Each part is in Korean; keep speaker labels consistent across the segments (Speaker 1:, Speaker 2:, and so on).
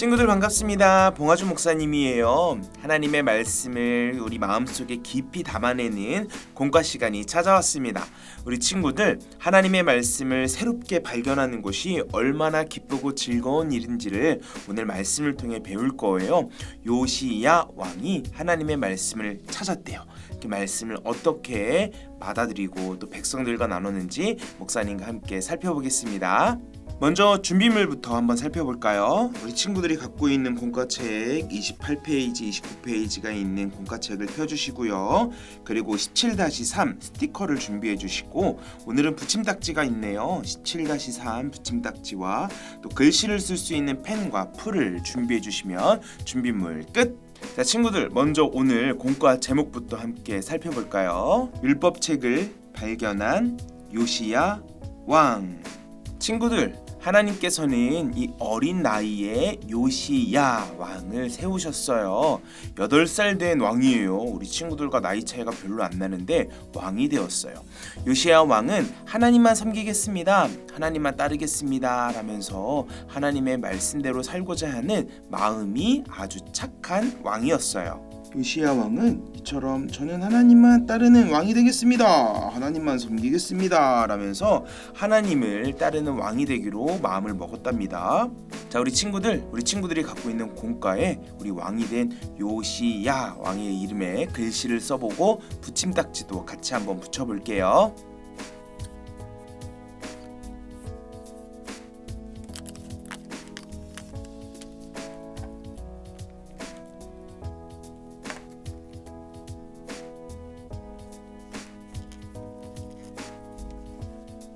Speaker 1: 친구들 반갑습니다. 봉화주 목사님이에요. 하나님의 말씀을 우리 마음속에 깊이 담아내는 공과 시간이 찾아왔습니다. 우리 친구들, 하나님의 말씀을 새롭게 발견하는 것이 얼마나 기쁘고 즐거운 일인지를 오늘 말씀을 통해 배울 거예요. 요시야 왕이 하나님의 말씀을 찾았대요. 그 말씀을 어떻게 받아들이고 또 백성들과 나눴는지 목사님과 함께 살펴보겠습니다. 먼저 준비물부터 한번 살펴볼까요? 우리 친구들이 갖고 있는 공과책 28페이지, 29페이지가 있는 공과책을 펴주시고요. 그리고 17-3 스티커를 준비해 주시고, 오늘은 붙임딱지가 있네요. 17-3 붙임딱지와 또 글씨를 쓸 수 있는 펜과 풀을 준비해 주시면 준비물 끝! 자, 친구들, 먼저 오늘 공과 제목부터 함께 살펴볼까요? 율법책을 발견한 요시야 왕. 친구들, 하나님께서는 이 어린 나이에 요시야 왕을 세우셨어요. 8살 된 왕이에요. 우리 친구들과 나이 차이가 별로 안 나는데 왕이 되었어요. 요시야 왕은 하나님만 섬기겠습니다, 하나님만 따르겠습니다 라면서 하나님의 말씀대로 살고자 하는 마음이 아주 착한 왕이었어요. 요시야 왕은 이처럼 저는 하나님만 따르는 왕이 되겠습니다, 하나님만 섬기겠습니다 라면서 하나님을 따르는 왕이 되기로 마음을 먹었답니다. 자, 우리 친구들이 갖고 있는 공과에 우리 왕이 된 요시야 왕의 이름에 글씨를 써보고 붙임딱지도 같이 한번 붙여볼게요.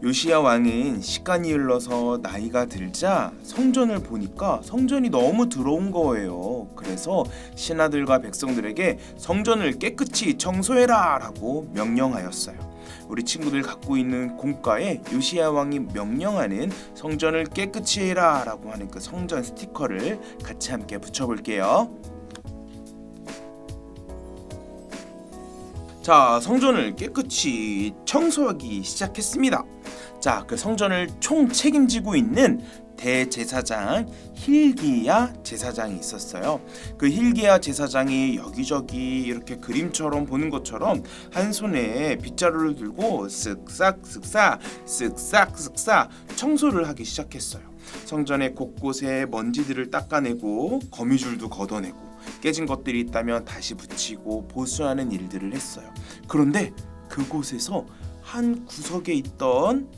Speaker 1: 요시야 왕은 시간이 흘러서 나이가 들자 성전을 보니까 성전이 너무 더러운 거예요. 그래서 신하들과 백성들에게 성전을 깨끗이 청소해라 라고 명령하였어요. 우리 친구들 갖고 있는 공과에 요시야 왕이 명령하는 성전을 깨끗이 해라 라고 하는 그 성전 스티커를 같이 함께 붙여볼게요. 자, 성전을 깨끗이 청소하기 시작했습니다. 자, 그 성전을 총 책임지고 있는 대제사장 hil기야 제사장이 있었어요. 그 hil기야 제사장이 여기저기 이렇게 그림처럼 보는 것처럼 한 손에 빗자루를 들고 쓱싹 청소를 하기 시작했어요. 성전의 곳곳에 먼지들을 닦아내고 거미줄도 걷어내고 깨진 것들이 있다면 다시 붙이고 보수하는 일들을 했어요. 그런데 그곳에서 한 구석에 있던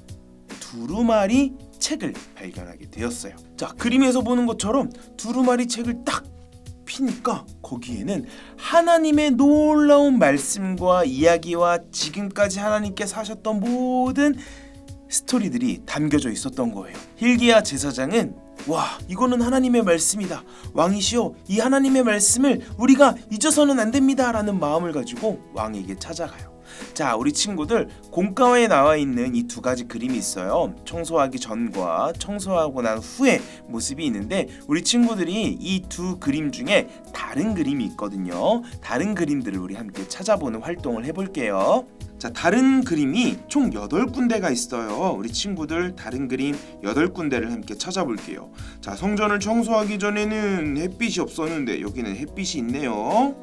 Speaker 1: 두루마리 책을 발견하게 되었어요. 자, 그림에서 보는 것처럼 두루마리 책을 딱 피니까 거기에는 하나님의 놀라운 말씀과 이야기와 지금까지 하나님께서 하셨던 모든 스토리들이 담겨져 있었던 거예요. hil기야 제사장은 와, 이거는 하나님의 말씀이다, 왕이시여 이 하나님의 말씀을 우리가 잊어서는 안 됩니다 라는 마음을 가지고 왕에게 찾아가요. 자, 우리 친구들, 공과에 나와 있는 이 두 가지 그림이 있어요. 청소하기 전과 청소하고 난 후의 모습이 있는데 우리 친구들이 이 두 그림 중에 다른 그림이 있거든요. 다른 그림들을 우리 함께 찾아보는 활동을 해볼게요. 자, 다른 그림이 총 8군데가 있어요. 우리 친구들, 다른 그림 8군데를 함께 찾아볼게요. 자, 성전을 청소하기 전에는 햇빛이 없었는데 여기는 햇빛이 있네요.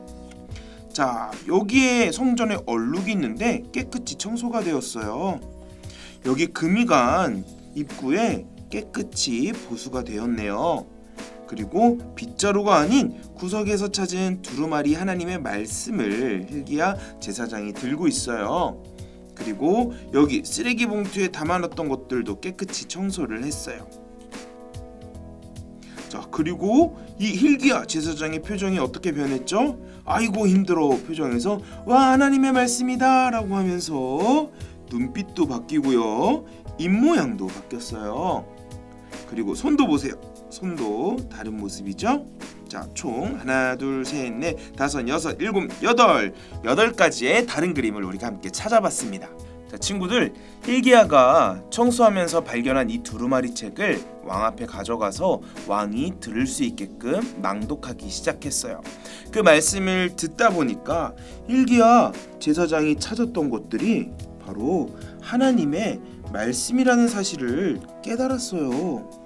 Speaker 1: 자, 여기에 성전에 얼룩이 있는데 깨끗이 청소가 되었어요. 여기 금이간 입구에 깨끗이 보수가 되었네요. 그리고 빗자루가 아닌 구석에서 찾은 두루마리 하나님의 말씀을 hil기야 제사장이 들고 있어요. 그리고 여기 쓰레기 봉투에 담아놨던 것들도 깨끗이 청소를 했어요. 자, 그리고 이 hil기야 제사장의 표정이 어떻게 변했죠? 아이고 힘들어 표정에서 와, 하나님의 말씀이다 라고 하면서 눈빛도 바뀌고요, 입모양도 바뀌었어요. 그리고 손도 보세요. 손도 다른 모습이죠. 자, 총 하나, 둘, 셋, 넷, 다섯, 여섯, 일곱, 여덟 가지의 다른 그림을 우리가 함께 찾아봤습니다. 자, 친구들, hil기야가 청소하면서 발견한 이 두루마리 책을 왕 앞에 가져가서 왕이 들을 수 있게끔 낭독하기 시작했어요. 그 말씀을 듣다 보니까 hil기야 제사장이 찾았던 것들이 바로 하나님의 말씀이라는 사실을 깨달았어요.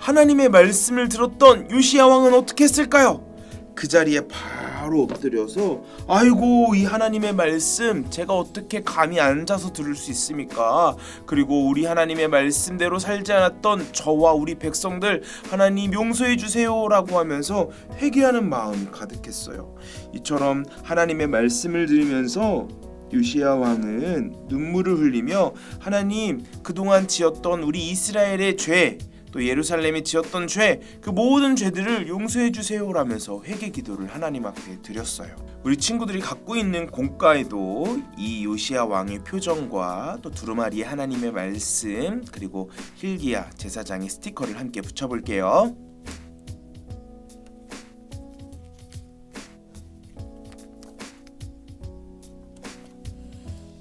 Speaker 1: 하나님의 말씀을 들었던 요시야 왕은 어떻게 했을까요? 그 자리에 바로 엎드려서 아이고, 이 하나님의 말씀 제가 어떻게 감히 앉아서 들을 수 있습니까? 그리고 우리 하나님의 말씀대로 살지 않았던 저와 우리 백성들 하나님 용서해 주세요 라고 하면서 회개하는 마음이 가득했어요. 이처럼 하나님의 말씀을 들으면서 요시야 왕은 눈물을 흘리며 하나님, 그동안 지었던 우리 이스라엘의 죄, 또 예루살렘이 지었던 죄, 그 모든 죄들을 용서해 주세요라면서 회개 기도를 하나님 앞에 드렸어요. 우리 친구들이 갖고 있는 공과에도 이 요시야 왕의 표정과 또 두루마리의 하나님의 말씀, 그리고 hil기야 제사장의 스티커를 함께 붙여볼게요.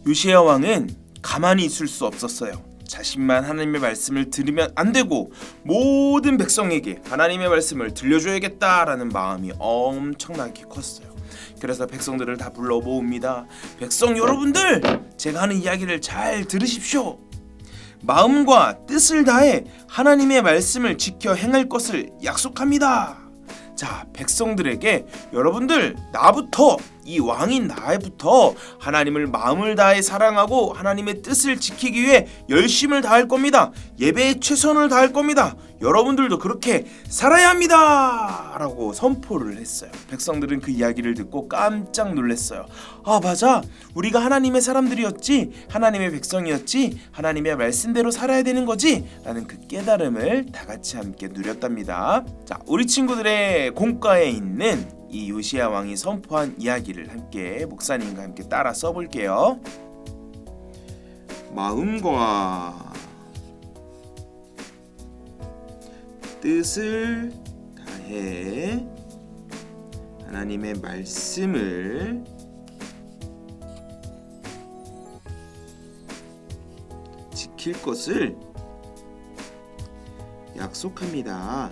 Speaker 1: 요시야 왕은 가만히 있을 수 없었어요. 자신만 하나님의 말씀을 들으면 안 되고 모든 백성에게 하나님의 말씀을 들려줘야겠다라는 마음이 엄청나게 컸어요. 그래서 백성들을 다 불러 모읍니다. 백성 여러분들, 제가 하는 이야기를 잘 들으십시오. 마음과 뜻을 다해 하나님의 말씀을 지켜 행할 것을 약속합니다. 자, 백성들에게 여러분들, 나부터, 이 왕인 나부터 하나님을 마음을 다해 사랑하고 하나님의 뜻을 지키기 위해 열심을 다할 겁니다. 예배에 최선을 다할 겁니다. 여러분들도 그렇게 살아야 합니다 라고 선포를 했어요. 백성들은 그 이야기를 듣고 깜짝 놀랐어요. 아, 맞아, 우리가 하나님의 사람들이었지, 하나님의 백성이었지, 하나님의 말씀대로 살아야 되는 거지 라는 그 깨달음을 다 같이 함께 누렸답니다. 자, 우리 친구들의 공과에 있는 이 요시야 왕이 선포한 이야기를 함께 목사님과 함께 따라 써볼게요. 마음과 뜻을 다해 하나님의 말씀을 지킬 것을 약속합니다.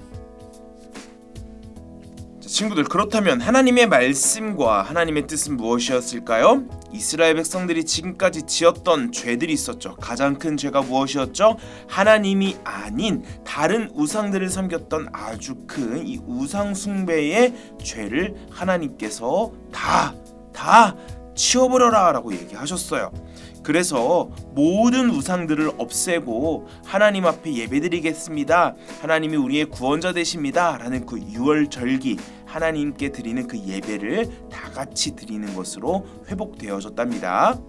Speaker 1: 친구들, 그렇다면 하나님의 말씀과 하나님의 뜻은 무엇이었을까요? 이스라엘 백성들이 지금까지 지었던 죄들이 있었죠. 가장 큰 죄가 무엇이었죠? 하나님이 아닌 다른 우상들을 섬겼던 아주 큰 이 우상 숭배의 죄를 하나님께서 다 치워버려라 라고 얘기하셨어요. 그래서 모든 우상들을 없애고 하나님 앞에 예배드리겠습니다. 하나님이 우리의 구원자 되십니다 라는 그 유월절기, 하나님께 드리는 그 예배를 다 같이 드리는 것으로 회복되어졌답니다.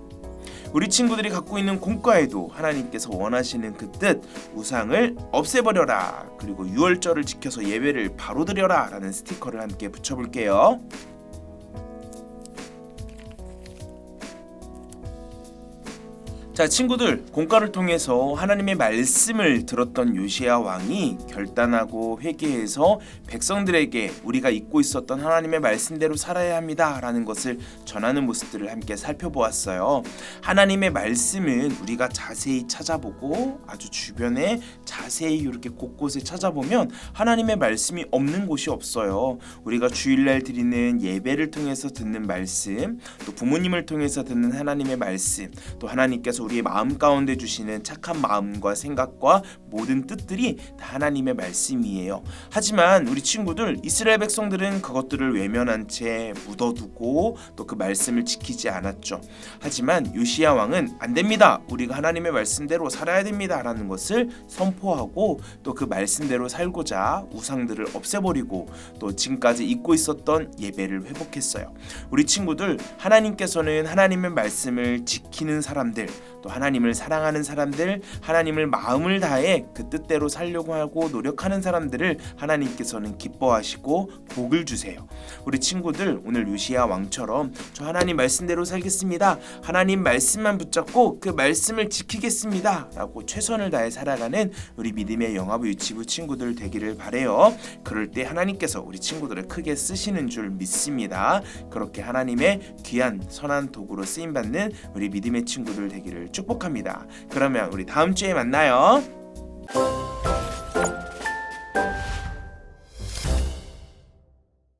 Speaker 1: 우리 친구들이 갖고 있는 공과에도 하나님께서 원하시는 그 뜻, 우상을 없애버려라, 그리고 유월절을 지켜서 예배를 바로 드려라 라는 스티커를 함께 붙여볼게요. 자, 친구들, 공과를 통해서 하나님의 말씀을 들었던 요시야 왕이 결단하고 회개해서 백성들에게 우리가 잊고 있었던 하나님의 말씀대로 살아야 합니다 라는 것을 전하는 모습들을 함께 살펴보았어요. 하나님의 말씀은 우리가 자세히 찾아보고 아주 주변에 자세히 이렇게 곳곳에 찾아보면 하나님의 말씀이 없는 곳이 없어요. 우리가 주일날 드리는 예배를 통해서 듣는 말씀, 또 부모님을 통해서 듣는 하나님의 말씀, 또 하나님께서 우리의 마음 가운데 주시는 착한 마음과 생각과 모든 뜻들이 다 하나님의 말씀이에요. 하지만 우리 친구들, 이스라엘 백성들은 그것들을 외면한 채 묻어두고 또 그 말씀을 지키지 않았죠. 하지만 요시야 왕은 안 됩니다, 우리가 하나님의 말씀대로 살아야 됩니다 라는 것을 선포하고 또 그 말씀대로 살고자 우상들을 없애버리고 또 지금까지 잊고 있었던 예배를 회복했어요. 우리 친구들, 하나님께서는 하나님의 말씀을 지키는 사람들, 또 하나님을 사랑하는 사람들, 하나님을 마음을 다해 그 뜻대로 살려고 하고 노력하는 사람들을 하나님께서는 기뻐하시고 복을 주세요. 우리 친구들, 오늘 요시야 왕처럼 저 하나님 말씀대로 살겠습니다, 하나님 말씀만 붙잡고 그 말씀을 지키겠습니다 라고 최선을 다해 살아가는 우리 믿음의 영화부 유치부 친구들 되기를 바래요. 그럴 때 하나님께서 우리 친구들을 크게 쓰시는 줄 믿습니다. 그렇게 하나님의 귀한 선한 도구로 쓰임받는 우리 믿음의 친구들 되기를 축복합니다. 그러면 우리 다음 주에 만나요.